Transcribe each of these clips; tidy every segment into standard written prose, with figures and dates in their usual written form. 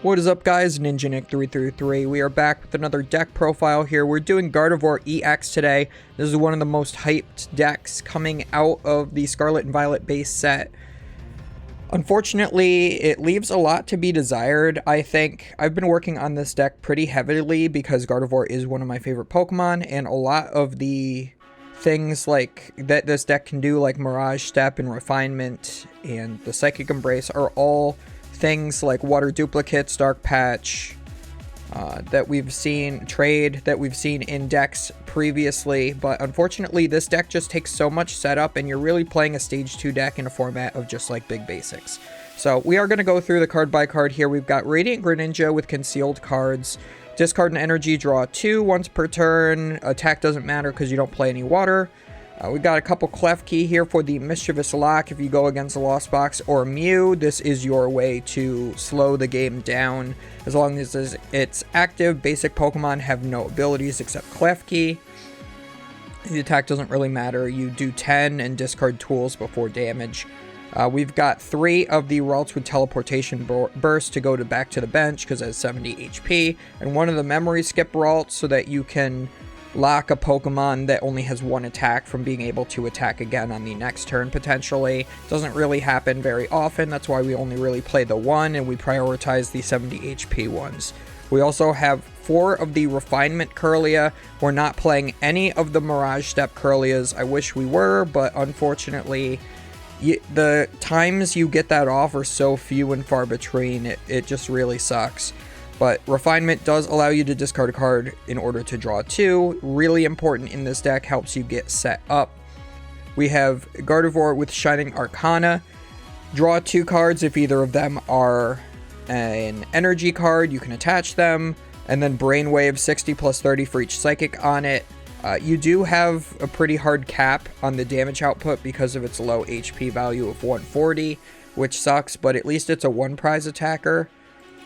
What is up, guys? Ninja Nick 333. We are back with another deck profile here. We're doing Gardevoir EX today. This is one of the most hyped decks coming out of the Scarlet and Violet base set. Unfortunately, it leaves a lot to be desired. I think I've been working on this deck pretty heavily because Gardevoir is one of my favorite Pokemon, and a lot of the things like that this deck can do, like Mirage Step and Refinement and the Psychic Embrace, are all things like Water Duplicates, Dark Patch, that we've seen in decks previously, but unfortunately this deck just takes so much setup and you're really playing a stage 2 deck in a format of just like big basics. So we are going to go through the card by card here. We've got Radiant Greninja with concealed cards. Discard an energy, draw 2 once per turn. Attack doesn't matter because you don't play any water. We've got a couple Klefki here for the Mischievous Lock. If you go against a Lost Box or Mew, this is your way to slow the game down. As long as it's active, basic Pokemon have no abilities except Klefki. The attack doesn't really matter. You do 10 and discard tools before damage. We've got 3 of the Ralts with Teleportation Burst to go back to the bench because it has 70 HP. And 1 of the Memory Skip Ralts so that you can lock a Pokemon that only has 1 attack from being able to attack again on the next turn, potentially. Doesn't really happen very often. That's why we only really play the 1, and we prioritize the 70 HP ones. We also have 4 of the Refinement Kirlia. We're not playing any of the Mirage Step Kirlias. I wish we were, but unfortunately, the times you get that off are so few and far between. It just really sucks. But Refinement does allow you to discard a card in order to draw 2. Really important in this deck, helps you get set up. We have Gardevoir with Shining Arcana. Draw 2 cards. If either of them are an energy card, you can attach them. And then Brainwave, 60 plus 30 for each Psychic on it. You do have a pretty hard cap on the damage output because of its low HP value of 140, which sucks, but at least it's a 1-prize attacker.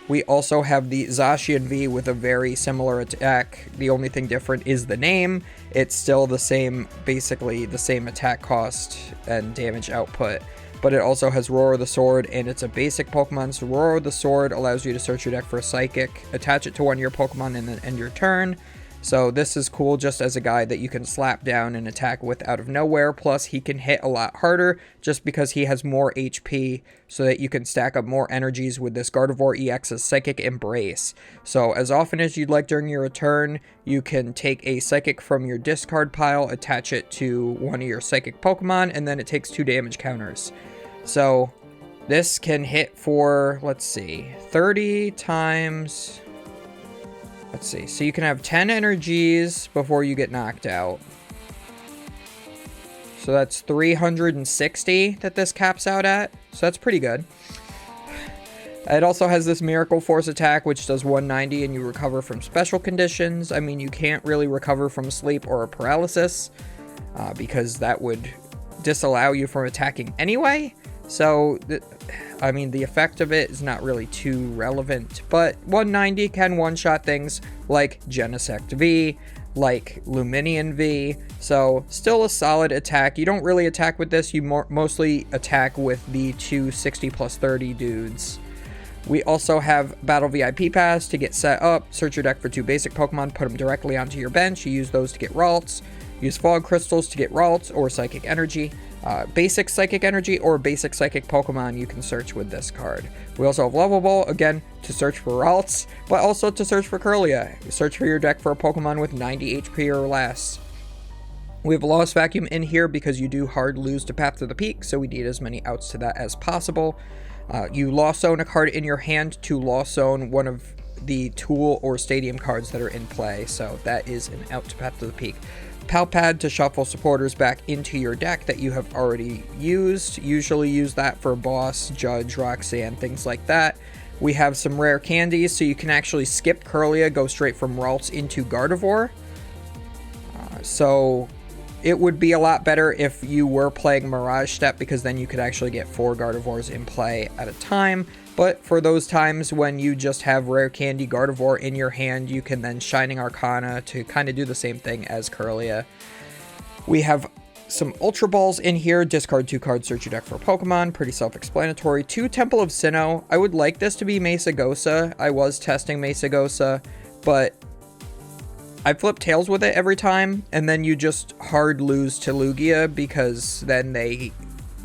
We also have the Zacian V with a very similar attack. The only thing different is the name. It's still the same, basically the same attack cost and damage output. But it also has Roar the Sword, and it's a basic Pokemon. So Roar the Sword allows you to search your deck for a Psychic, attach it to one of your Pokemon, and then end your turn. So this is cool just as a guy that you can slap down and attack with out of nowhere. Plus he can hit a lot harder just because he has more HP, so that you can stack up more energies with this Gardevoir EX's Psychic Embrace. So as often as you'd like during your turn, you can take a Psychic from your discard pile, attach it to one of your Psychic Pokemon, and then it takes 2 damage counters. So this can hit for, let's see, 30 times... Let's see, so you can have 10 energies before you get knocked out. So that's 360 that this caps out at. So that's pretty good. It also has this Miracle Force attack, which does 190 and you recover from special conditions. I mean, you can't really recover from sleep or a paralysis because that would disallow you from attacking anyway. So, I mean, the effect of it is not really too relevant, but 190 can one-shot things like Genesect V, like Luminion V, so still a solid attack. You don't really attack with this, you mostly attack with the 2 60 plus 30 dudes. We also have Battle VIP Pass to get set up. Search your deck for 2 basic Pokemon, put them directly onto your bench. You use those to get Ralts. Use Fog Crystals to get Ralts or Psychic Energy. Basic Psychic Energy or basic Psychic Pokemon you can search with this card. We also have Level Ball, again, to search for Ralts, but also to search for Kirlia. Search for your deck for a Pokemon with 90 HP or less. We have Lost Vacuum in here because you do hard lose to Path to the Peak, so we need as many outs to that as possible. You Lost Zone a card in your hand to Lost Zone one of the Tool or Stadium cards that are in play, so that is an out to Path to the Peak. Palpad to shuffle supporters back into your deck that you have already used. Usually use that for Boss, Judge, Roxanne, things like that. We have some rare candies, so you can actually skip Kirlia, go straight from Ralts into Gardevoir. So it would be a lot better if you were playing Mirage Step, because then you could actually get 4 Gardevoirs in play at a time. But for those times when you just have Rare Candy Gardevoir in your hand, you can then Shining Arcana to kind of do the same thing as Kirlia. We have some Ultra Balls in here. Discard 2 cards, search your deck for Pokemon. Pretty self-explanatory. 2 Temple of Sinnoh. I would like this to be Mesagosa. I was testing Mesagosa, but I flip tails with it every time, and then you just hard lose to Lugia because then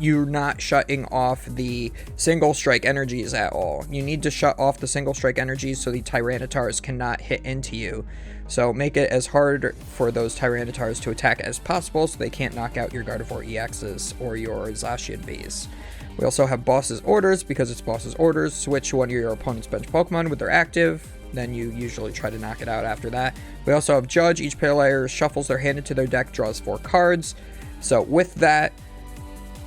you're not shutting off the single strike energies at all. You need to shut off the single strike energies so the Tyrannitars cannot hit into you. So make it as hard for those Tyrannitars to attack as possible so they can't knock out your Gardevoir EXs or your Zacian Bees. We also have Boss's Orders. Because it's Boss's Orders, switch one of your opponent's bench Pokemon with their active. Then you usually try to knock it out after that. We also have Judge. Each player shuffles their hand into their deck, draws 4 cards. So with that,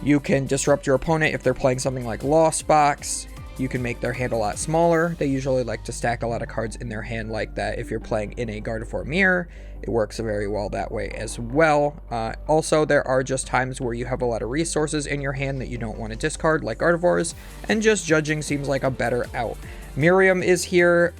you can disrupt your opponent if they're playing something like Lost Box. You can make their hand a lot smaller. They usually like to stack a lot of cards in their hand like that. If you're playing in a Gardevoir mirror, it works very well that way as well. Also, there are just times where you have a lot of resources in your hand that you don't want to discard, like Gardevoir's, and just judging seems like a better out. Miriam is here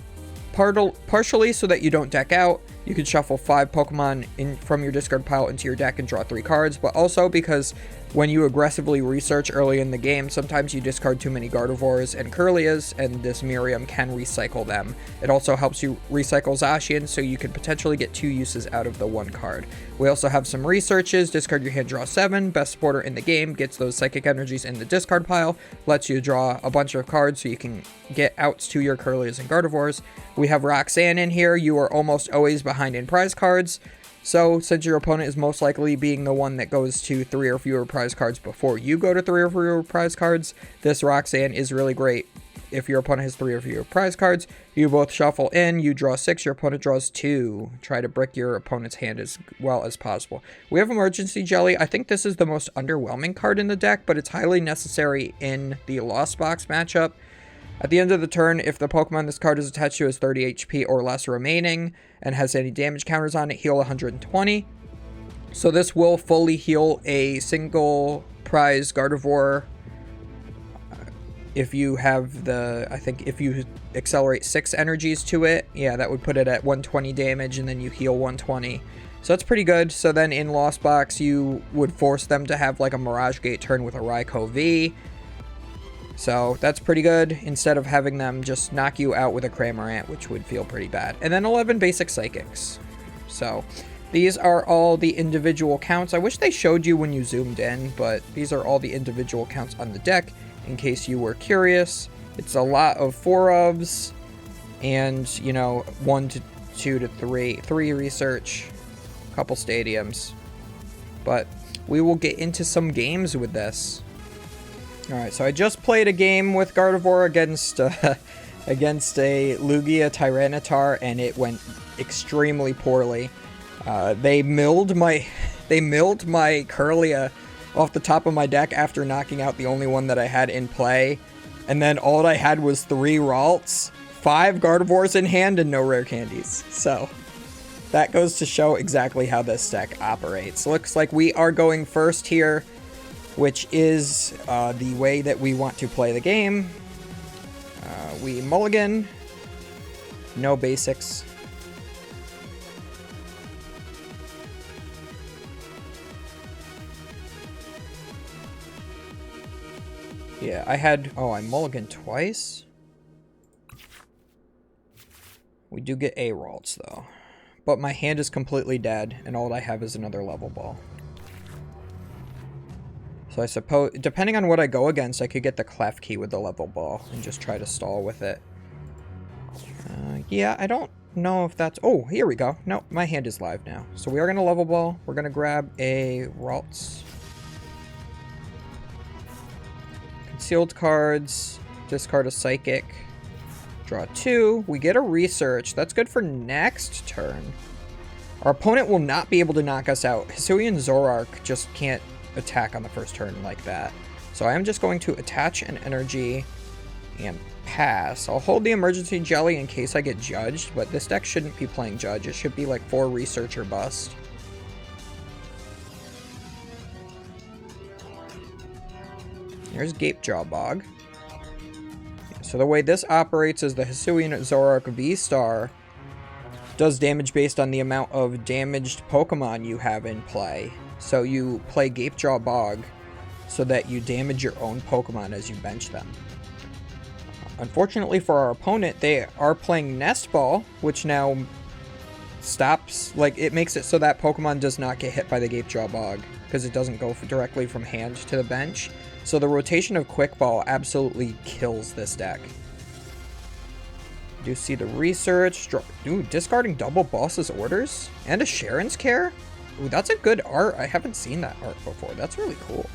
partially so that you don't deck out. You can shuffle 5 Pokemon from your discard pile into your deck and draw 3 cards, but also because when you aggressively research early in the game, sometimes you discard too many Gardevoirs and Kirlias, and this Miriam can recycle them. It also helps you recycle Zacian, so you can potentially get 2 uses out of the 1 card. We also have some researches. Discard your hand, draw 7. Best supporter in the game gets those psychic energies in the discard pile, lets you draw a bunch of cards so you can get outs to your Kirlias and Gardevoirs. We have Roxanne in here. You are almost always behind in prize cards. So, since your opponent is most likely being the one that goes to 3 or fewer prize cards before you go to 3 or fewer prize cards, this Roxanne is really great. If your opponent has 3 or fewer prize cards, you both shuffle in, you draw 6, your opponent draws 2. Try to brick your opponent's hand as well as possible. We have Emergency Jelly. I think this is the most underwhelming card in the deck, but it's highly necessary in the Lost Box matchup. At the end of the turn, if the Pokemon this card is attached to has 30 HP or less remaining and has any damage counters on it, heal 120. So this will fully heal a single prize Gardevoir. If you have I think if you accelerate 6 energies to it, yeah, that would put it at 120 damage, and then you heal 120. So that's pretty good. So then in Lost Box, you would force them to have like a Mirage Gate turn with a Raikou V. So that's pretty good, instead of having them just knock you out with a Cramorant, which would feel pretty bad. And then 11 basic Psychics. So these are all the individual counts. I wish they showed you when you zoomed in, but these are all the individual counts on the deck, in case you were curious. It's a lot of 4-ofs, and, 1 to 2 to 3 research, a couple stadiums. But we will get into some games with this. Alright, so I just played a game with Gardevoir against a Lugia Tyranitar, and it went extremely poorly. They milled my Kirlia off the top of my deck after knocking out the only one that I had in play, and then all I had was 3 Ralts, 5 Gardevoirs in hand, and no rare candies. So that goes to show exactly how this deck operates. Looks like we are going first here, which is the way that we want to play the game. We mulligan. No basics. Yeah, I mulligan twice. We do get a Ralts, though. But my hand is completely dead, and all I have is another level ball. So I suppose, depending on what I go against, I could get the Clef Key with the level ball and just try to stall with it. Yeah, I don't know if that's... Oh, here we go. Nope, my hand is live now. So we are going to level ball. We're going to grab a Ralts. Concealed cards. Discard a Psychic. Draw 2. We get a Research. That's good for next turn. Our opponent will not be able to knock us out. Hisuian Zoroark just can't attack on the first turn like that. So I am just going to attach an energy and pass. I'll hold the Emergency Jelly in case I get judged, but this deck shouldn't be playing judge. It should be like 4 Research or bust. Here's Gapejaw Bog. So the way this operates is the Hisuian Zoroark V-Star does damage based on the amount of damaged Pokemon you have in play. So you play Gapejaw Bog so that you damage your own Pokemon as you bench them. Unfortunately for our opponent, they are playing Nest Ball, which now stops, like, it makes it so that Pokemon does not get hit by the Gapejaw Bog because it doesn't go directly from hand to the bench. So the rotation of Quick Ball absolutely kills this deck. Do you see the research? Ooh, discarding double Boss's Orders and a Sharon's Care? Ooh, that's a good art. I haven't seen that art before. That's really cool.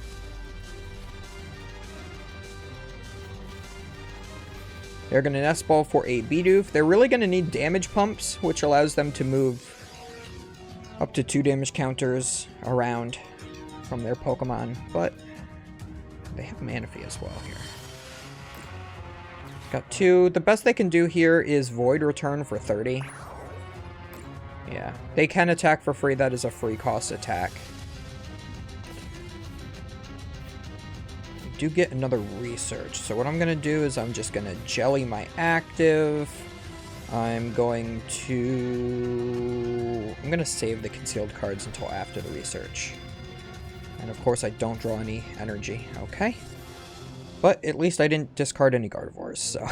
They're going to Nest Ball for a Bidoof. They're really going to need damage pumps, which allows them to move up to 2 damage counters around from their Pokemon. But they have Manaphy as well here. Got 2. The best they can do here is Void Return for 30. Yeah, they can attack for free. That is a free cost attack. Do get another research. So what I'm going to do is I'm just going to jelly my active. I'm going to save the concealed cards until after the research. And of course I don't draw any energy. Okay. But at least I didn't discard any Gardevoirs, so.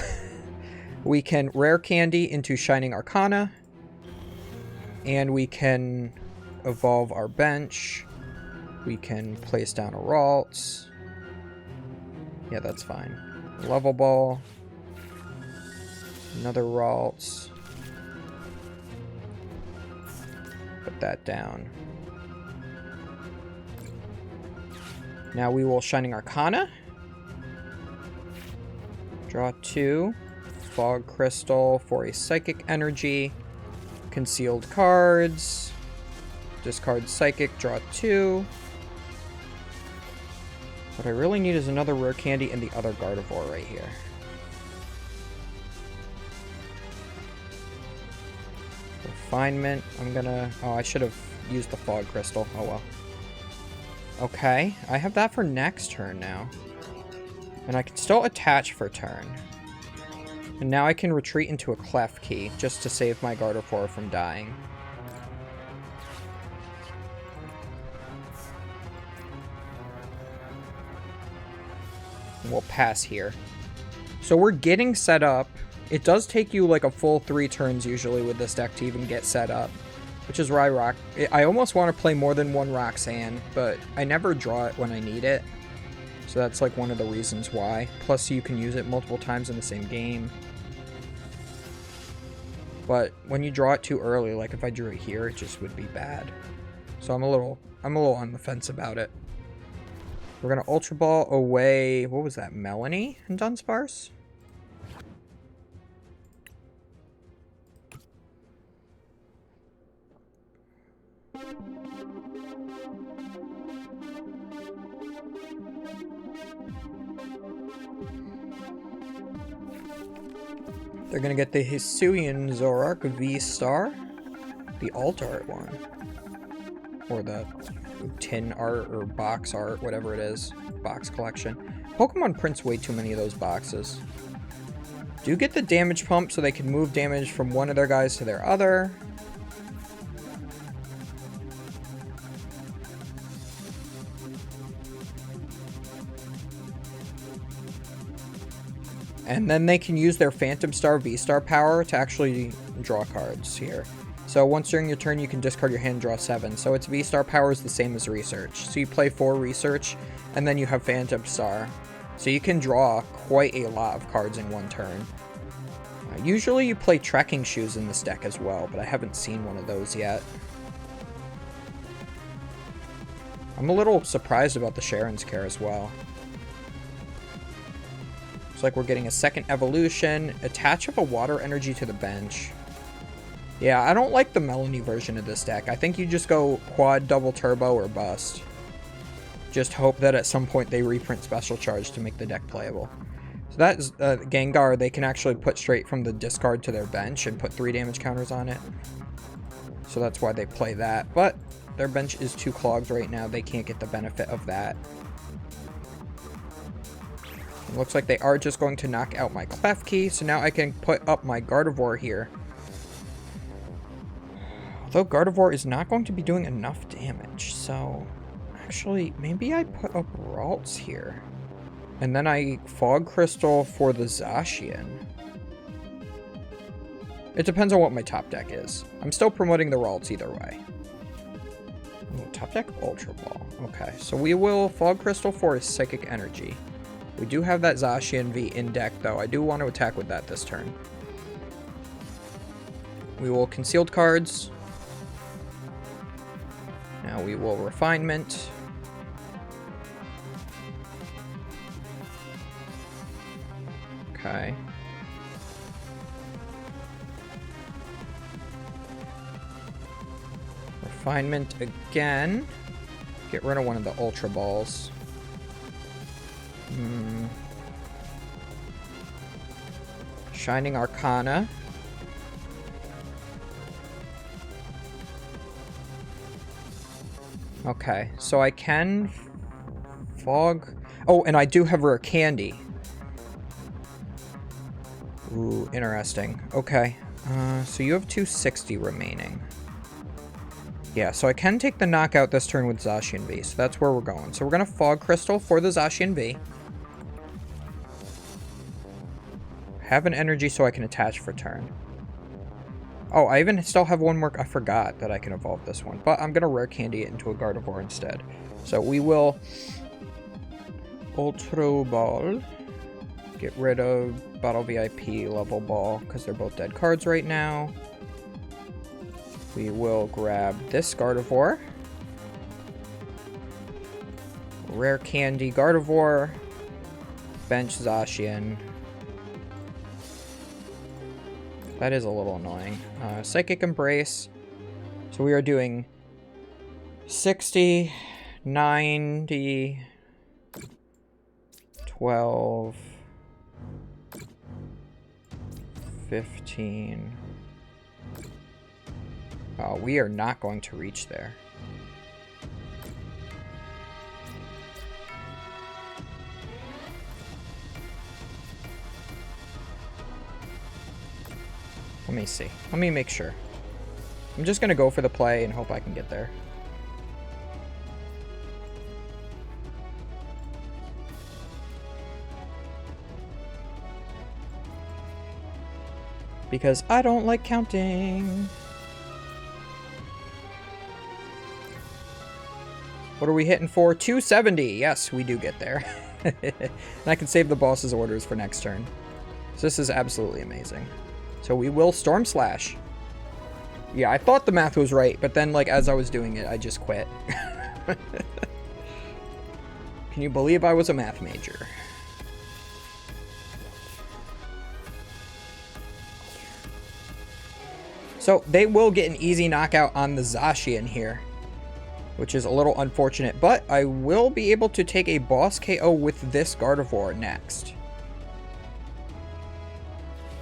We can Rare Candy into Shining Arcana. And we can evolve our bench. We can place down a Ralts. Yeah, that's fine. Level Ball. Another Ralts. Put that down. Now we will Shining Arcana. Draw 2. Fog Crystal for a Psychic Energy. Concealed cards. Discard Psychic, draw 2. What I really need is another Rare Candy and the other Gardevoir right here. Refinement. I'm gonna... Oh, I should have used the Fog Crystal. Oh well. Okay, I have that for next turn now. And I can still attach for turn. And now I can retreat into a Clef Key just to save my Gardevoir from dying. We'll pass here. So we're getting set up. It does take you like a full 3 turns usually with this deck to even get set up. Which is where I almost want to play more than one Roxanne, but I never draw it when I need it. So that's like one of the reasons why. Plus you can use it multiple times in the same game. But when you draw it too early, like if I drew it here, it just would be bad. So I'm a little on the fence about it. We're gonna Ultra Ball away. What was that? Melanie and Dunsparce? They're gonna get the Hisuian Zoroark V-Star, the alt art one, or the tin art or box art, whatever it is, box collection. Pokemon prints way too many of those boxes. Do get the damage pump so they can move damage from one of their guys to their other. And then they can use their Phantom Star V-Star power to actually draw cards here. So once during your turn, you can discard your hand and draw 7. So its V-Star power is the same as Research. So you play 4 Research, and then you have Phantom Star. So you can draw quite a lot of cards in one turn. Usually you play Trekking Shoes in this deck as well, but I haven't seen one of those yet. I'm a little surprised about the Sharon's Care as well. Looks like we're getting a second evolution. Attach of a water energy to the bench. Yeah, I don't like the Melanie version of this deck. I think you just go quad, double turbo, or bust. Just hope that at some point they reprint Special Charge to make the deck playable. So that is Gengar. They can actually put straight from the discard to their bench and put 3 damage counters on it. So that's why they play that. But their bench is too clogged right now. They can't get the benefit of that. It looks like they are just going to knock out my Clef Key, so now I can put up my Gardevoir here. Although Gardevoir is not going to be doing enough damage, so Actually, maybe I put up Ralts here. And then I Fog Crystal for the Zacian. It depends on what my top deck is. I'm still promoting the Ralts either way. Ooh, top deck Ultra Ball. Okay, so we will Fog Crystal for his Psychic Energy. We do have that Zacian V in deck, though. I do want to attack with that this turn. We will Concealed Cards. Now we will Refinement. Okay. Refinement again. Get rid of one of the Ultra Balls. Shining Arcana. Okay, so I can Fog... Oh, and I do have Rare Candy. Ooh, interesting. Okay, so you have 260 remaining. Yeah, so I can take the knockout this turn with Zacian V, so that's where we're going. So we're going to Fog Crystal for the Zacian V. Have an energy so I can attach for turn. Oh, I even still have one more. I forgot that I can evolve this one. But I'm going to Rare Candy it into a Gardevoir instead. So we will Ultra Ball. Get rid of Battle VIP, Level Ball, because they're both dead cards right now. We will grab this Gardevoir. Rare Candy Gardevoir. Bench Zacian. That is a little annoying. Psychic Embrace. So we are doing 60, 90, 12, 15. Oh, we are not going to reach there. Let me see. Let me make sure. I'm just going to go for the play and hope I can get there. Because I don't like counting. What are we hitting for? 270. Yes, we do get there. And I can save the boss's orders for next turn. So this is absolutely amazing. So we will Storm Slash. Yeah, I thought the math was right, but then, like, as I was doing it, I just quit. Can you believe I was a math major? So they will get an easy knockout on the Zacian here, which is a little unfortunate, but I will be able to take a boss KO with this Gardevoir next.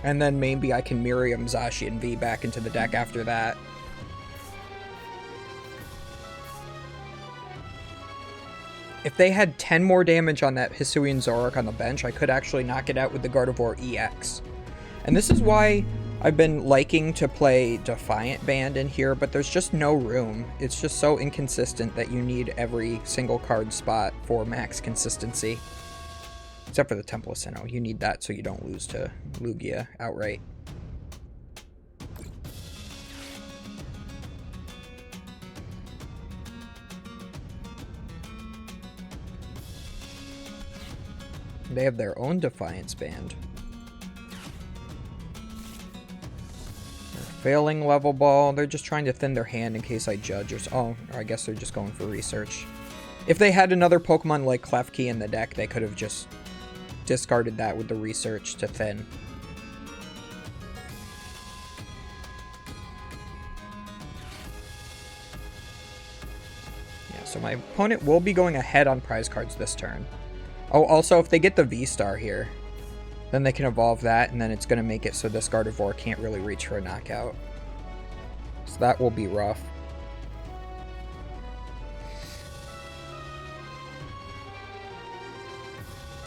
And then maybe I can Miriam Zacian V back into the deck after that. If they had 10 more damage on that Hisuian Zoroark on the bench, I could actually knock it out with the Gardevoir EX. And this is why I've been liking to play Defiant Band in here, but there's just no room. It's just so inconsistent that you need every single card spot for max consistency. Except for the Temple of Sinnoh. You need that so you don't lose to Lugia outright. They have their own Defiance Band. They're failing Level Ball. They're just trying to thin their hand in case I judge or I guess they're just going for research. If they had another Pokemon like Klefki in the deck, they could have just discarded that with the research to thin. Yeah, so my opponent will be going ahead on prize cards this turn. Oh, also, if they get the V-Star here, then they can evolve that, and then it's going to make it so this Gardevoir can't really reach for a knockout. So that will be rough.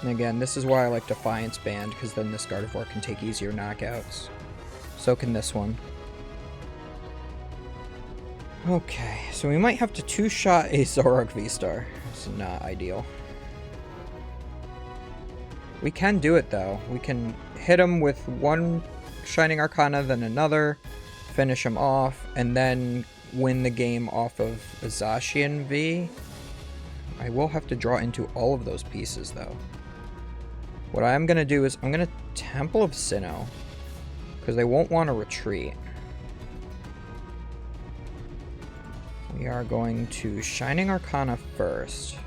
And again, this is why I like Defiance Band, because then this Gardevoir can take easier knockouts. So can this one. Okay, so we might have to two-shot a Zoroark V-Star. It's not ideal. We can do it, though. We can hit him with one Shining Arcana, then another, finish him off, and then win the game off of a Zacian V. I will have to draw into all of those pieces, though. What I'm going to do is I'm going to Temple of Sinnoh, because they won't want to retreat. We are going to Shining Arcana first.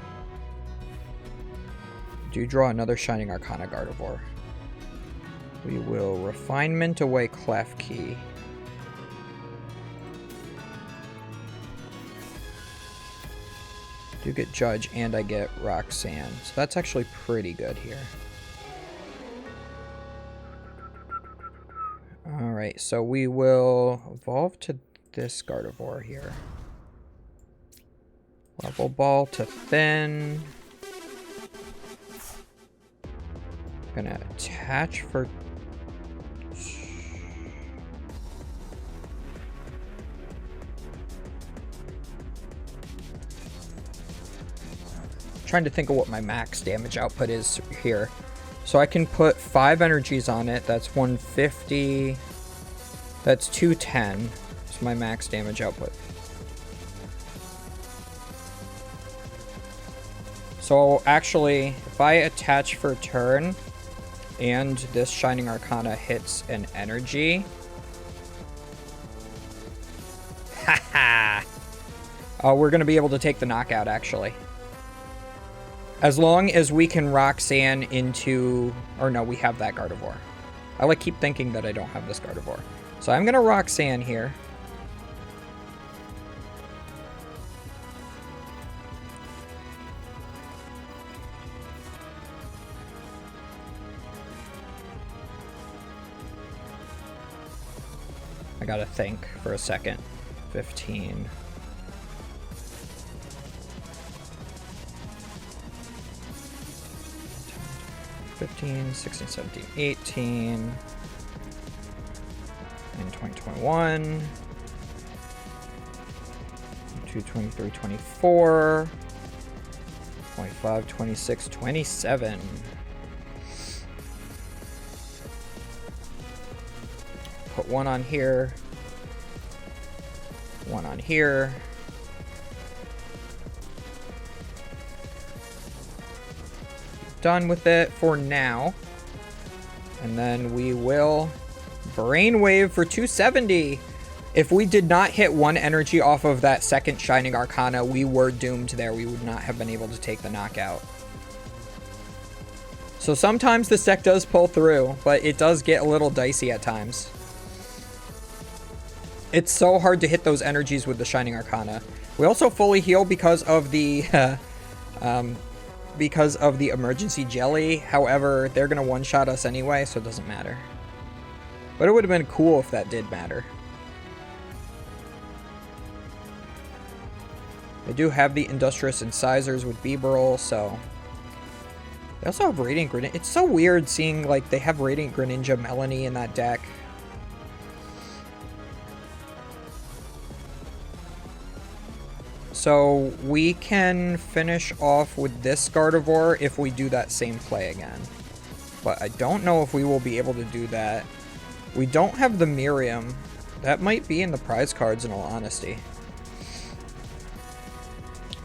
Do draw another Shining Arcana Gardevoir. We will Refinement away Klefki. Do get Judge and I get Roxanne. So that's actually pretty good here. Alright, so we will evolve to this Gardevoir here. Level Ball to Thin. Gonna attach for... Trying to think of what my max damage output is here. So I can put 5 energies on it. That's 150. That's 210. That's my max damage output. So actually, if I attach for turn and this Shining Arcana hits an energy... Haha! We're going to be able to take the knockout, actually. As long as we can Roxanne into... Or no, we have that Gardevoir. I keep thinking that I don't have this Gardevoir. So I'm going to Roxanne here. I gotta think for a second. 15. $15, 16, 17, 18. In 2021. 22, 23, 24. 25, 26, 27. Put one on here. One on here. Done with it for now. And then we will Brainwave for 270. If we did not hit one energy off of that second Shining Arcana, we were doomed there. We would not have been able to take the knockout. So sometimes this deck does pull through, but it does get a little dicey at times. It's so hard to hit those energies with the Shining Arcana. We also fully heal because of the emergency jelly. However, they're gonna one-shot us anyway, so it doesn't matter. But it would have been cool if that did matter. They do have the Industrious Incisors with Bibarel, so... They also have Radiant Greninja. It's so weird seeing, like, they have Radiant Greninja Melanie in that deck. So we can finish off with this Gardevoir if we do that same play again. But I don't know if we will be able to do that. We don't have the Miriam. That might be in the prize cards, in all honesty.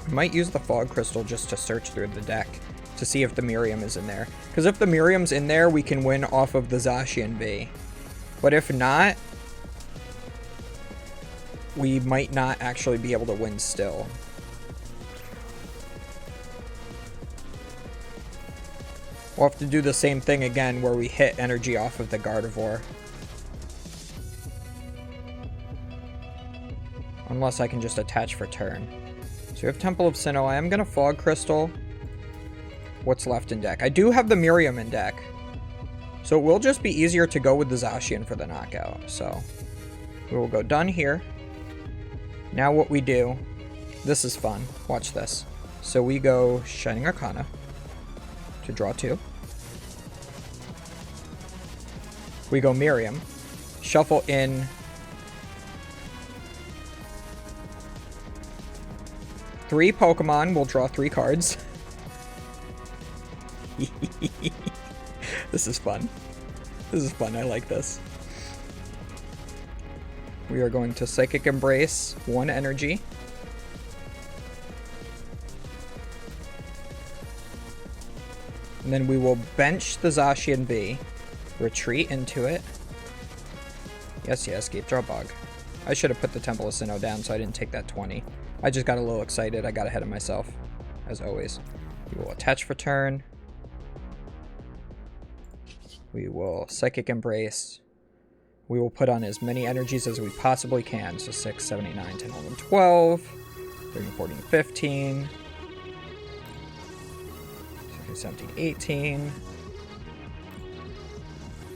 We might use the Fog Crystal just to search through the deck to see if the Miriam is in there. Because if the Miriam's in there, we can win off of the Zacian V. But if not, we might not actually be able to win still. We'll have to do the same thing again where we hit energy off of the Gardevoir. Unless I can just attach for turn. So we have Temple of Sinnoh. I am going to Fog Crystal. What's left in deck? I do have the Miriam in deck. So it will just be easier to go with the Zacian for the knockout. So we will go done here. Now what we do, this is fun. Watch this. So we go Shining Arcana to draw 2. We go Miriam, shuffle in 3 Pokemon will draw 3 cards. This is fun. This is fun. I like this. We are going to Psychic Embrace 1 energy. And then we will bench the Zacian V. Retreat into it. Yes, yes, Gate Draw Bug. I should have put the Temple of Sinnoh down so I didn't take that 20. I just got a little excited. I got ahead of myself, as always. We will attach for turn. We will Psychic Embrace. We will put on as many energies as we possibly can. So 6, 7, 8, 9, 10, 11, 12, 13, 14, 15, 16, 17, 18,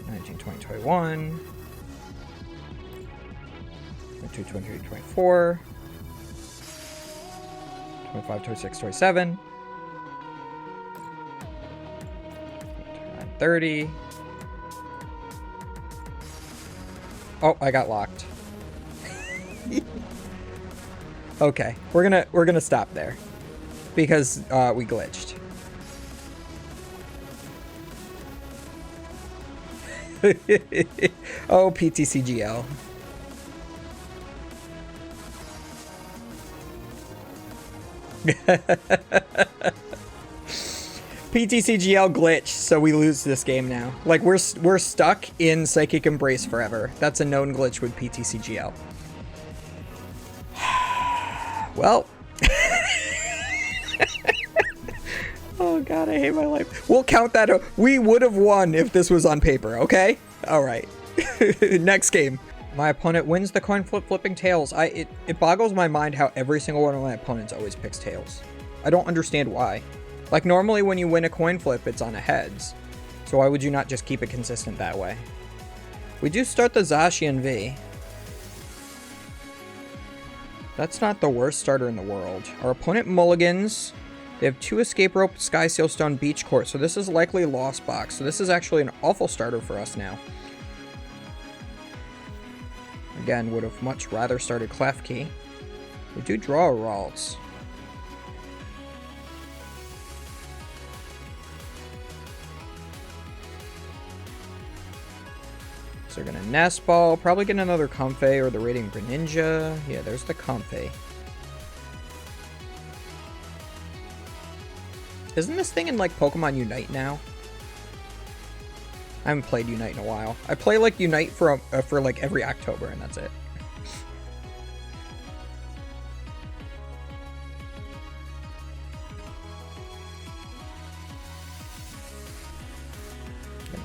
19, 20, 21, 22, 23, 24, 25, 26, 27, 30. Oh, I got locked. Okay, we're gonna stop there because we glitched. Oh, PTCGL. PTCGL glitched, so we lose this game now. Like, we're stuck in Psychic Embrace forever. That's a known glitch with PTCGL. Well. Oh god, I hate my life. We'll count that. We would have won if this was on paper, okay? Alright. Next game. My opponent wins the coin flip flipping tails. It boggles my mind how every single one of my opponents always picks tails. I don't understand why. Like, normally when you win a coin flip, it's on a heads. So why would you not just keep it consistent that way? We do start the Zacian V. That's not the worst starter in the world. Our opponent mulligans. They have 2 Escape Rope, Sky Sealstone, Beach Court. So this is likely Lost Box. So this is actually an awful starter for us now. Again, would have much rather started Klefki. We do draw a Ralts. So we're going to Nest Ball, probably get another Comfey or the Radiant Greninja. Yeah, there's the Comfey. Isn't this thing in, like, Pokemon Unite now? I haven't played Unite in a while. I play, like, Unite for like, every October, and that's it.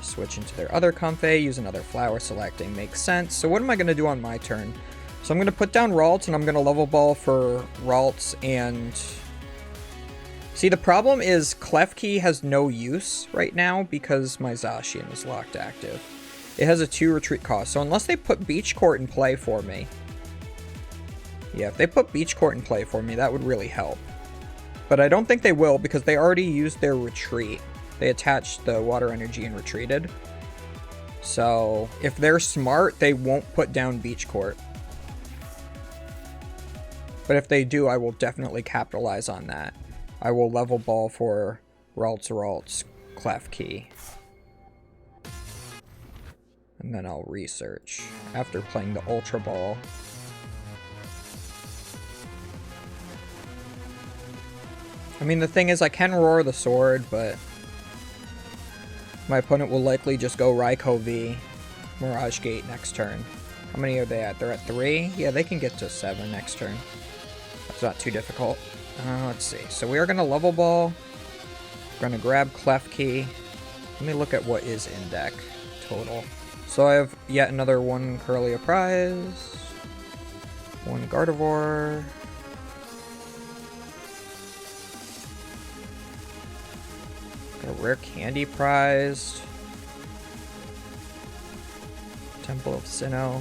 Switch into their other Comfey, use another flower selecting, makes sense. So what am I going to do on my turn? So I'm going to put down Ralts, and I'm going to level ball for Ralts and... See, the problem is Klefki has no use right now because my Zacian is locked active. It has a 2 retreat cost, so unless they put Beach Court in play for me... Yeah, if they put Beach Court in play for me, that would really help. But I don't think they will because they already used their retreat. They attached the water energy and retreated. So, if they're smart, they won't put down Beach Court. But if they do, I will definitely capitalize on that. I will level ball for Ralts, Klefki. And then I'll research after playing the Ultra Ball. I mean, the thing is, I can Roar the Sword, but... my opponent will likely just go Raikou V, Mirage Gate next turn. How many are they at? They're at 3? Yeah, they can get to 7 next turn. That's not too difficult. Let's see. So we are going to level ball. We're going to grab Klefki. Let me look at what is in deck total. So I have yet another 1 Curlia prize. 1 Gardevoir. Got a rare candy prize. Temple of Sinnoh.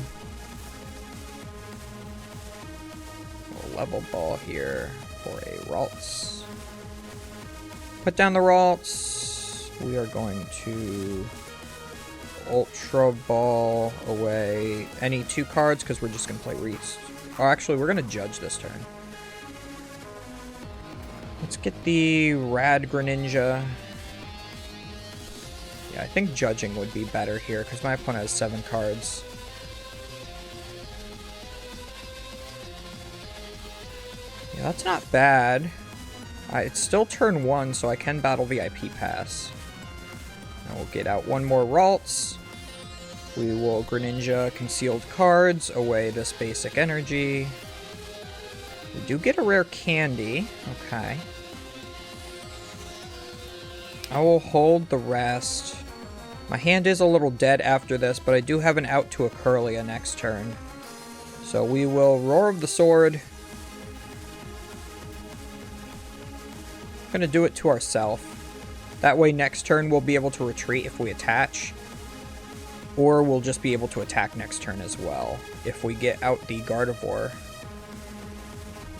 We'll level ball here for a Ralts. Put down the Ralts. We are going to Ultra Ball away any 2 cards because we're just going to play Reese. Oh, actually, we're going to Judge this turn. Let's get the Rad Greninja. Yeah, I think judging would be better here because my opponent has 7 cards. Yeah, that's not bad. It's still turn 1, so I can battle VIP Pass. And we'll get out one more Ralts. We will Greninja Concealed Cards, away this basic energy. We do get a rare candy. Okay. I will hold the rest. My hand is a little dead after this, but I do have an out to a Curlia next turn. So we will Roar of the Sword. Gonna do it to ourselves. That way next turn we'll be able to retreat if we attach. Or we'll just be able to attack next turn as well if we get out the Gardevoir.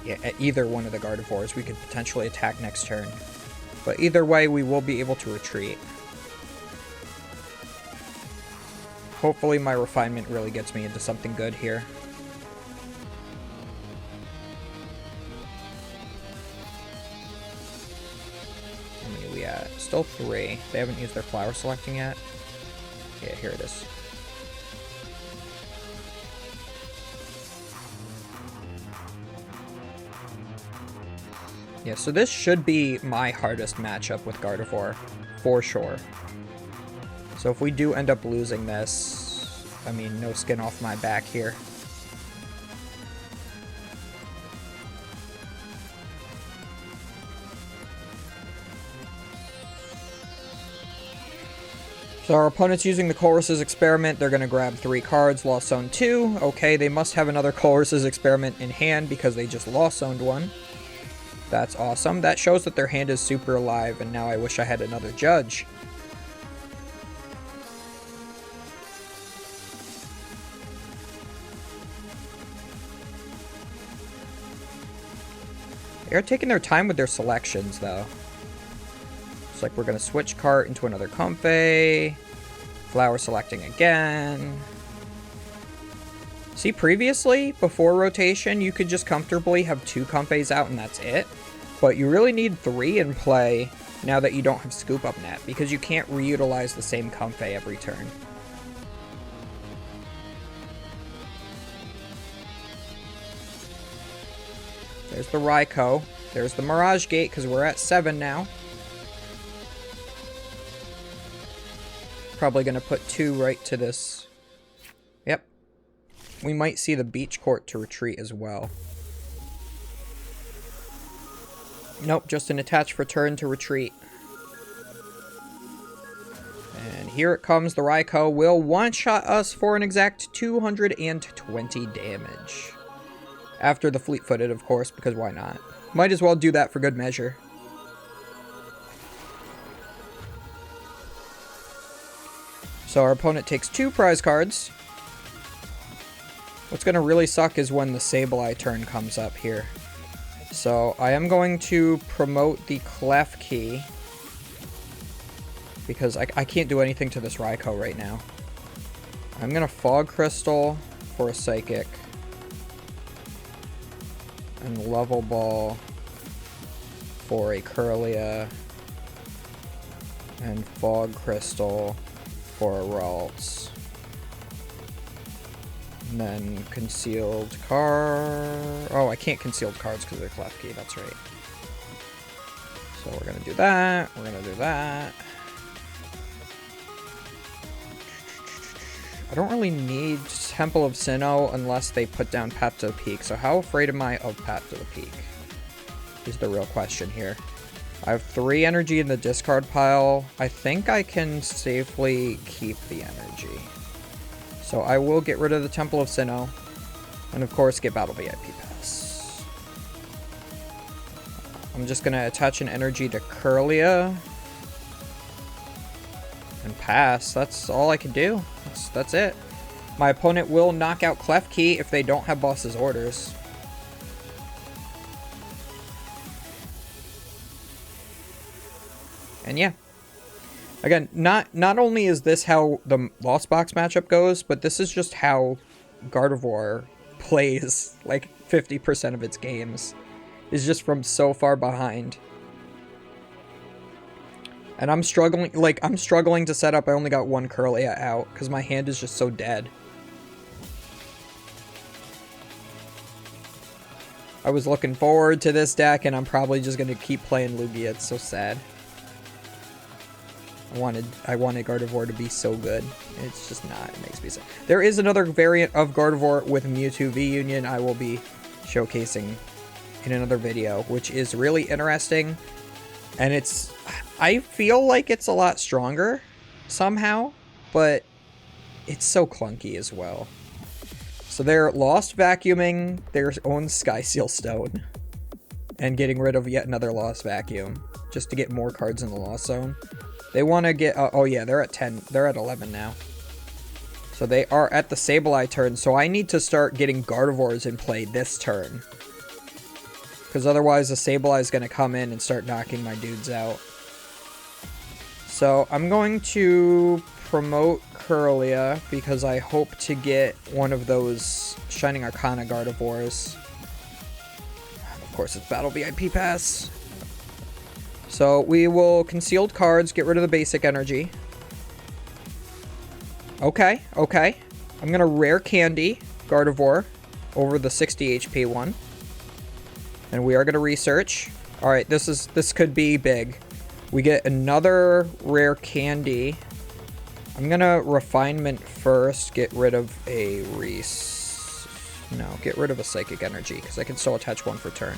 Yeah, at either one of the Gardevoirs we could potentially attack next turn. But either way we will be able to retreat. Hopefully my refinement really gets me into something good here. How many are we at? Still 3. They haven't used their flower selecting yet. Yeah, here it is. Yeah, so this should be my hardest matchup with Gardevoir, for sure. So if we do end up losing this, I mean, no skin off my back here. So our opponent's using the Colress's Experiment. They're going to grab 3 cards, Lost Zone 2. Okay, they must have another Colress's Experiment in hand because they just Lost Zoned one. That's awesome. That shows that their hand is super alive, and now I wish I had another Judge. They're taking their time with their selections, though. Like we're going to switch cart into another Comfey. Flower selecting again. See, previously, before rotation, you could just comfortably have 2 Comfeys out and that's it. But you really need 3 in play now that you don't have Scoop Up Net, because you can't reutilize the same Comfey every turn. There's the Raikou. There's the Mirage Gate, because we're at 7 now. Probably going to put 2 right to this. Yep. We might see the Beach Court to retreat as well. Nope, just an attach for turn to retreat. And here it comes. The Raikou will one-shot us for an exact 220 damage. After the fleet-footed, of course, because why not? Might as well do that for good measure. So our opponent takes 2 prize cards. What's going to really suck is when the Sableye turn comes up here. So I am going to promote the Klefki, because I can't do anything to this Raikou right now. I'm going to Fog Crystal for a Psychic. And Level Ball for a Curlia. And Fog Crystal for a Ralts. And then Concealed Card. Oh, I can't Concealed Cards because they're Klefki, that's right. So we're going to do that. We're going to do that. I don't really need Temple of Sinnoh unless they put down Path to the Peak. So how afraid am I of Path to the Peak? Is the real question here. I have 3 energy in the discard pile. I think I can safely keep the energy. So I will get rid of the Temple of Sinnoh. And of course get Battle VIP Pass. I'm just going to attach an energy to Curlia. And pass. That's all I can do. That's it. My opponent will knock out Klefki if they don't have boss's orders. And yeah. Again, not only is this how the Lost Box matchup goes, but this is just how Gardevoir plays like 50% of its games. Is just from so far behind. And I'm struggling, like, I'm struggling to set up. I only got one Kirlia out because my hand is just so dead. I was looking forward to this deck, and I'm probably just going to keep playing Lugia. It's so sad. I wanted Gardevoir to be so good. It's just not. It makes me sad. There is another variant of Gardevoir with Mewtwo V-Union I will be showcasing in another video, which is really interesting. And it's... I feel like it's a lot stronger somehow, but it's so clunky as well. So they're lost vacuuming their own Sky Seal Stone and getting rid of yet another lost vacuum just to get more cards in the lost zone. They want to get... oh yeah, they're at 10. They're at 11 now. So they are at the Sableye turn, so I need to start getting Gardevoirs in play this turn. Because otherwise the Sableye is going to come in and start knocking my dudes out. So I'm going to promote Kirlia because I hope to get one of those Shining Arcana Gardevoirs. Of course, it's Battle VIP Pass. So we will concealed cards, get rid of the basic energy. Okay, okay. I'm going to rare candy Gardevoir over the 60 HP one. And we are going to research. Alright, this could be big. We get another rare candy. I'm gonna refinement first. Get rid of a get rid of a psychic energy because I can still attach one for turn.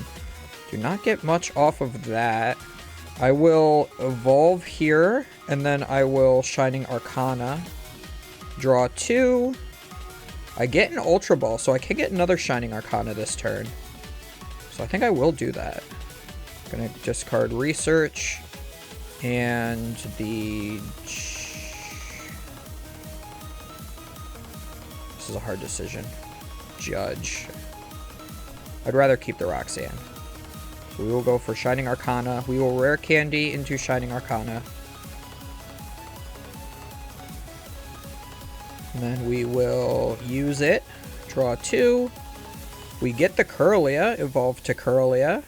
Do not get much off of that. I will evolve here, and then I will Shining Arcana. Draw 2. I get an Ultra Ball, so I can get another Shining Arcana this turn. So I think I will do that. Gonna discard Research. And the... This is a hard decision. Judge. I'd rather keep the Roxanne. So we will go for Shining Arcana. We will rare candy into Shining Arcana. And then we will use it. Draw 2. We get the Kirlia. Evolve to Kirlia.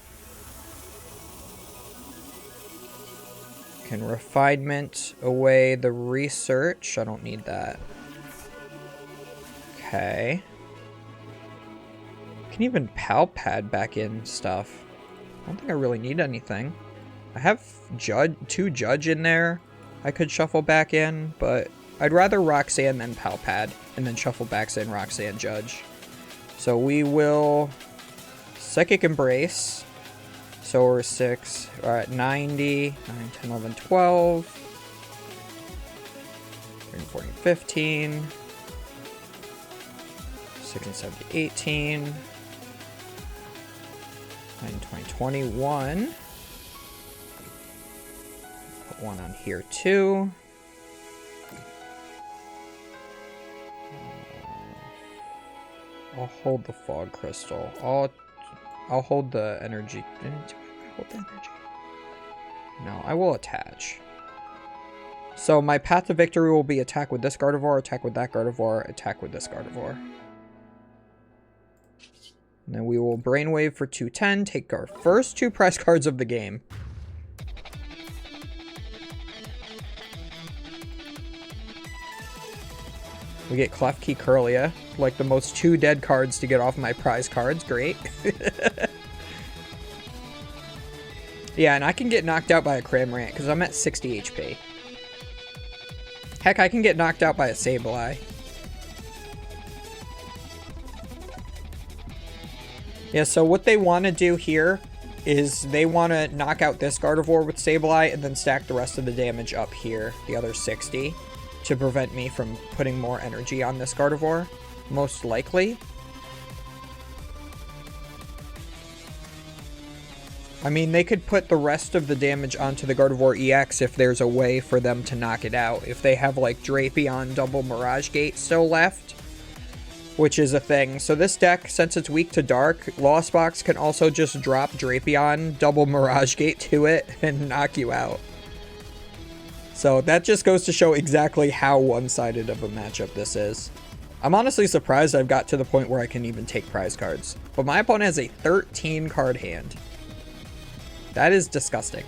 Can refinement away the research. I don't need that. Okay. Can even Palpad back in stuff. I don't think I really need anything. I have two Judge in there I could shuffle back in, but I'd rather Roxanne than Palpad, and then shuffle back in Roxanne Judge. So we will Psychic Embrace. So we're 6, we're at 90, 9, 10, 11, 12, 13, 14, 15, 16, 17, 18, 9, 20, 21. Put one on here too. I'll hold the Fog Crystal. I'll hold the energy. Do I hold the energy? No, I will attach. So my path to victory will be attack with this Gardevoir, attack with that Gardevoir, attack with this Gardevoir. And then we will Brainwave for 210, take our first 2 prize cards of the game. We get Klefki Kirlia, like the most 2 dead cards to get off my prize cards. Great. Yeah, and I can get knocked out by a Cramorant because I'm at 60 HP. Heck, I can get knocked out by a Sableye. Yeah, so what they want to do here is they want to knock out this Gardevoir with Sableye and then stack the rest of the damage up here, the other 60. To prevent me from putting more energy on this Gardevoir, most likely. I mean, they could put the rest of the damage onto the Gardevoir EX if there's a way for them to knock it out. If they have, like, Drapion double Mirage Gate still left, which is a thing. So this deck, since it's weak to Dark, Lost Box can also just drop Drapion double Mirage Gate to it and knock you out. So that just goes to show exactly how one-sided of a matchup this is. I'm honestly surprised I've got to the point where I can even take prize cards. But my opponent has a 13 card hand. That is disgusting.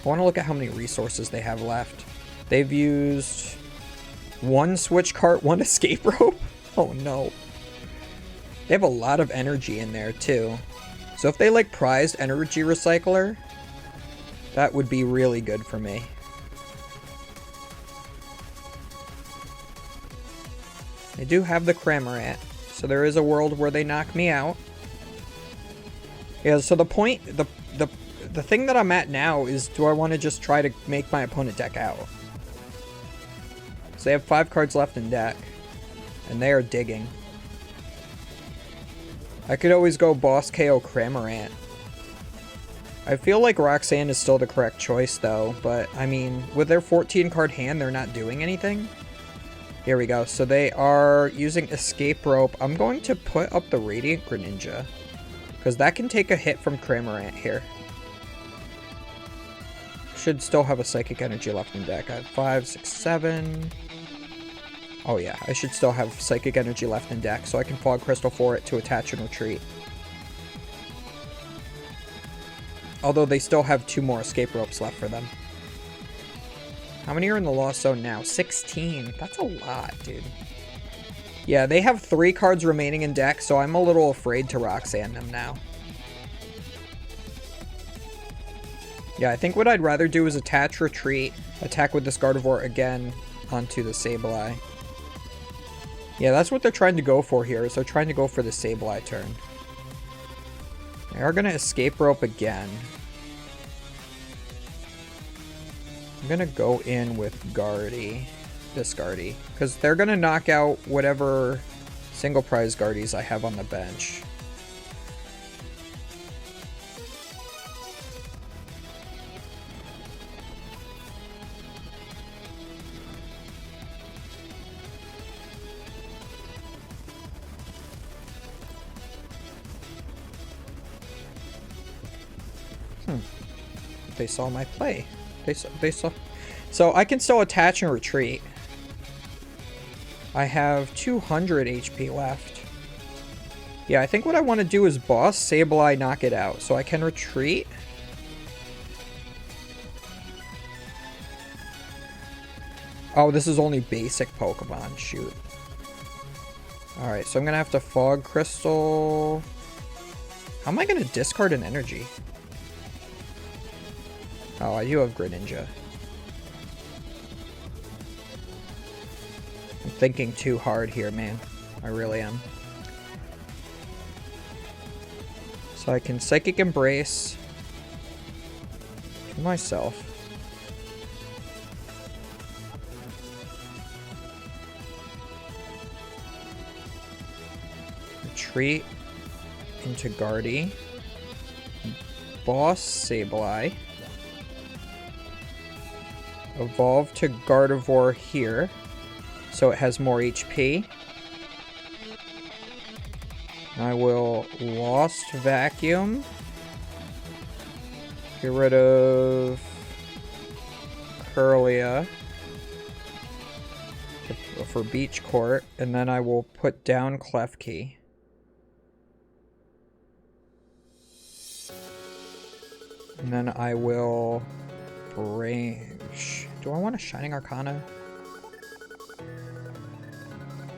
I want to look at how many resources they have left. They've used 1 switch cart, 1 escape rope. Oh no. They have a lot of energy in there too. So if they like prized energy recycler, that would be really good for me. They do have the Cramorant, so there is a world where they knock me out. Yeah, so the thing that I'm at now is, do I want to just try to make my opponent deck out? So they have 5 cards left in deck, and they are digging. I could always go Boss KO Cramorant. I feel like Roxanne is still the correct choice though, but I mean, with their 14 card hand, they're not doing anything. Here we go. So they are using Escape Rope. I'm going to put up the Radiant Greninja, because that can take a hit from Cramorant here. Should still have a Psychic Energy left in deck. I have 5, 6, 7. Oh yeah, I should still have Psychic Energy left in deck, so I can Fog Crystal for it to attach and retreat. Although they still have 2 more Escape Ropes left for them. How many are in the Lost Zone now? 16. That's a lot, dude. Yeah, they have 3 cards remaining in deck, so I'm a little afraid to Roxanne them now. Yeah, I think what I'd rather do is attach, retreat, attack with this Gardevoir again onto the Sableye. Yeah, that's what they're trying to go for here, is they're trying to go for the Sableye turn. They are going to Escape Rope again. I'm going to go in with this Guardy, because they're going to knock out whatever single prize Guardies I have on the bench. They saw my play. They saw. So I can still attach and retreat. I have 200 HP left. Yeah, I think what I want to do is Boss Sableye, knock it out, so I can retreat. Oh, this is only basic Pokemon. Shoot. Alright, so I'm going to have to Fog Crystal. How am I going to discard an energy? Oh, I do have Greninja. I'm thinking too hard here, man. I really am. So I can Psychic Embrace to myself. Retreat into Guardy. Boss Sableye. Evolve to Gardevoir here, so it has more HP. I will Lost Vacuum. Get rid of Curlia for Beach Court, and then I will put down Klefki. And then I will Range. Do I want a Shining Arcana?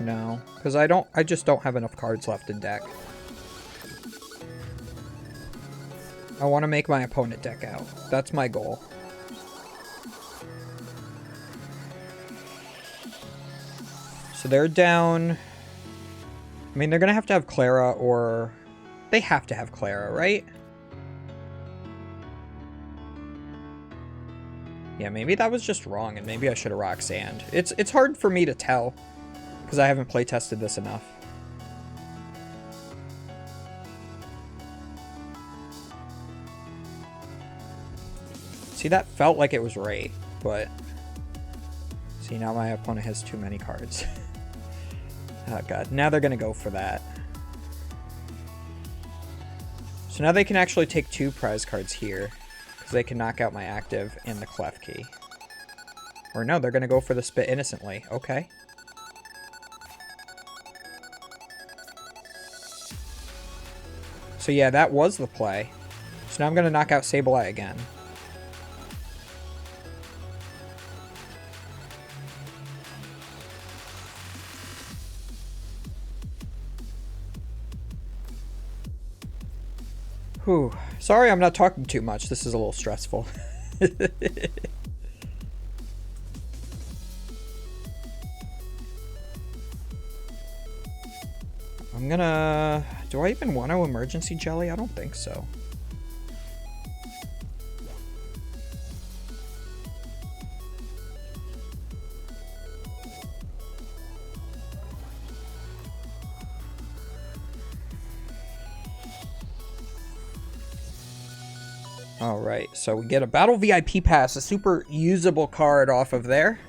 No, because I just don't have enough cards left in deck. I want to make my opponent deck out. That's my goal. So they're down. I mean, they're going to have Clara, or they have to have Clara, right? Yeah, maybe that was just wrong, and maybe I should have Roxanned. It's hard for me to tell, because I haven't playtested this enough. See, that felt like it was right, but... See, now my opponent has too many cards. Oh god, now they're gonna go for that. So now they can actually take 2 prize cards here. They can knock out my active and the Klefki. Or no, they're going to go for the Spit Innocently. Okay. So yeah, that was the play. So now I'm going to knock out Sableye again. Whew. Sorry I'm not talking too much. This is a little stressful. I'm gonna... Do I even want to emergency jelly? I don't think so. Alright, so we get a Battle VIP Pass, a super usable card off of there.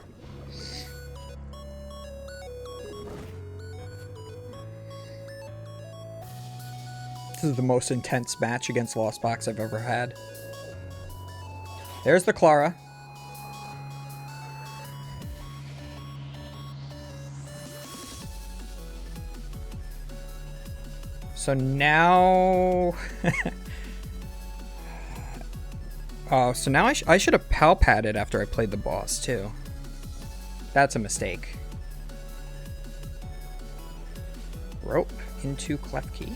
This is the most intense match against Lost Box I've ever had. There's the Clara. So now... Oh, so now I should have Pal Padded after I played the boss, too. That's a mistake. Rope into Klefki.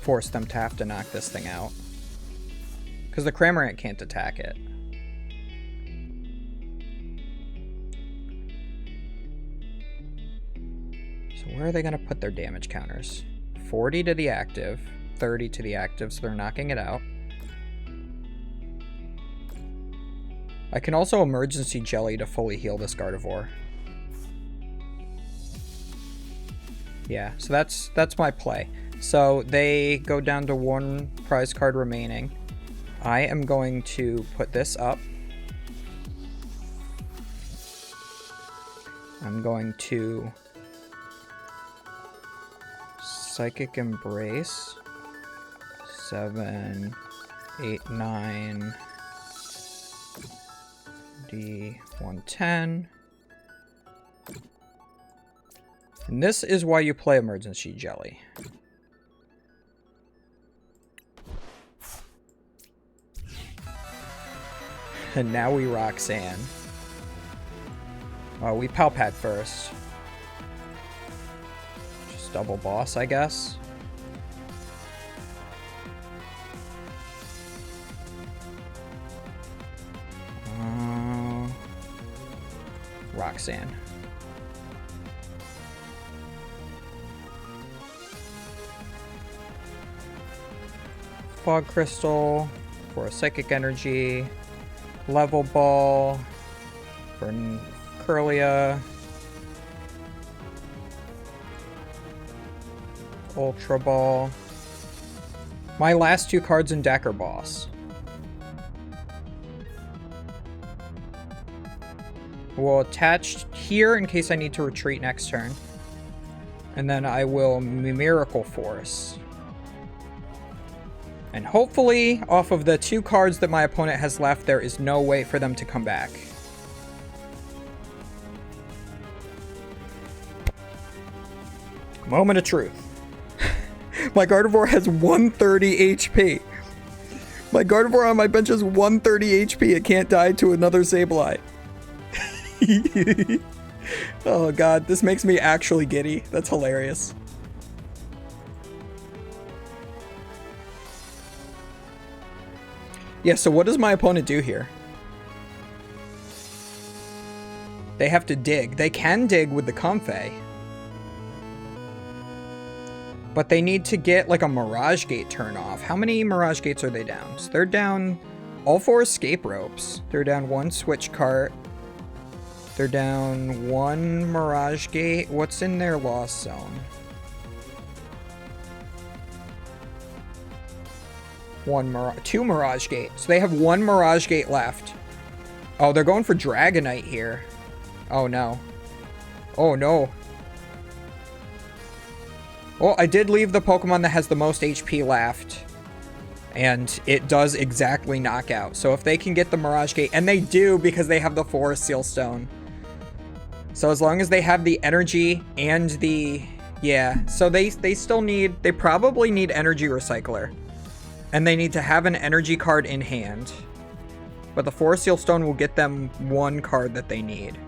Force them to have to knock this thing out. Because the Cramorant can't attack it. So where are they going to put their damage counters? 40 to the active. 30 to the active, so they're knocking it out. I can also emergency jelly to fully heal this Gardevoir. Yeah, so that's my play. So they go down to one prize card remaining. I am going to put this up. I'm going to Psychic Embrace. 7, 8, 9, D110. And this is why you play Emergency Jelly. And now we Roxanne. Oh, we Palpad first. Just double boss, I guess. Roxanne. Fog Crystal for a Psychic Energy. Level Ball for Curlia. Ultra Ball. My last two cards in deck are boss. Will attach here in case I need to retreat next turn. And then I will Miracle Force. And hopefully, off of the two cards that my opponent has left, there is no way for them to come back. Moment of truth. My Gardevoir has 130 HP. My Gardevoir on my bench has 130 HP. It can't die to another Sableye. Oh god, this makes me actually giddy. That's hilarious. Yeah, so what does my opponent do here? They have to dig. They can dig with the Comfey. But they need to get like a Mirage Gate turn off. How many Mirage Gates are they down? So they're down all 4 escape ropes. They're down 1 switch cart. They're down 1 Mirage Gate. What's in their lost zone? 2 Mirage Gate. So they have 1 Mirage Gate left. Oh, they're going for Dragonite here. Oh no. Oh no. Well, I did leave the Pokemon that has the most HP left. And it does exactly knock out. So if they can get the Mirage Gate, and they do because they have the Forest Seal Stone. So as long as they have the energy and the... Yeah, so they still need... They probably need Energy Recycler. And they need to have an energy card in hand. But the Forest Seal Stone will get them 1 card that they need.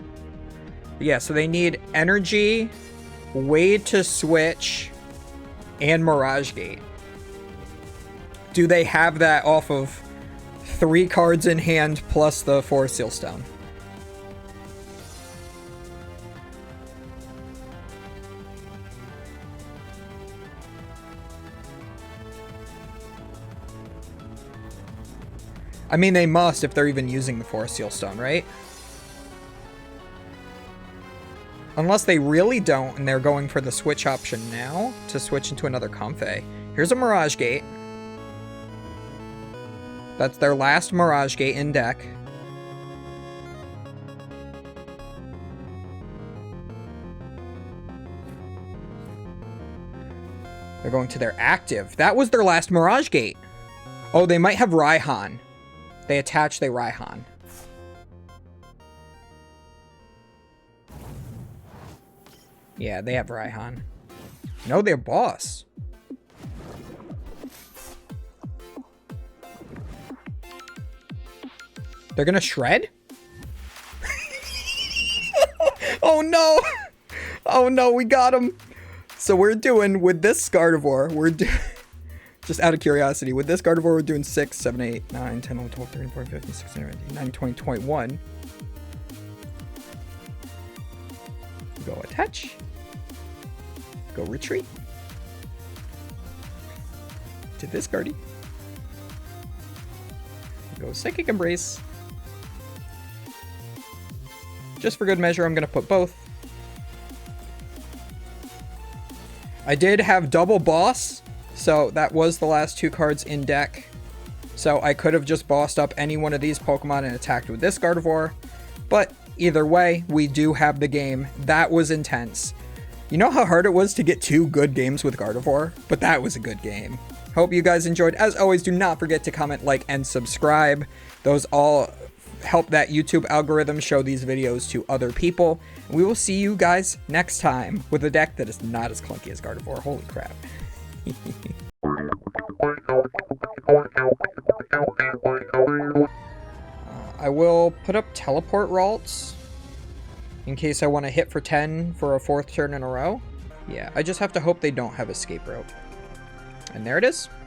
Yeah, so they need energy, way to switch, and Mirage Gate. Do they have that off of 3 cards in hand plus the Forest Seal Stone? I mean, they must if they're even using the Forest Seal Stone, right? Unless they really don't and they're going for the switch option now to switch into another Comfey. Here's a Mirage Gate. That's their last Mirage Gate in deck. They're going to their active. That was their last Mirage Gate. Oh, they might have Raihan. They attach their Raihan. Yeah, they have Raihan. No, they're boss. They're gonna shred? Oh no! Oh no, we got him! So we're doing, with this Gardevoir, just out of curiosity, with this Gardevoir, we're doing 6, 7, 8, 9, 10, 11, 12, 13, 14, 15, 16, 17, 18, 19, 20, 21. Go attach. Go retreat. To this Guardy. Go Psychic Embrace. Just for good measure, I'm going to put both. I did have double boss, so that was the last 2 cards in deck. So I could have just bossed up any one of these Pokemon and attacked with this Gardevoir. But either way, we do have the game. That was intense. You know how hard it was to get 2 good games with Gardevoir? But that was a good game. Hope you guys enjoyed. As always, do not forget to comment, like, and subscribe. Those all help that YouTube algorithm show these videos to other people. And we will see you guys next time with a deck that is not as clunky as Gardevoir. Holy crap. I will put up Teleport Ralts in case I want to hit for 10 for a 4th turn in a row. Yeah, I just have to hope they don't have Escape Rope. And there it is.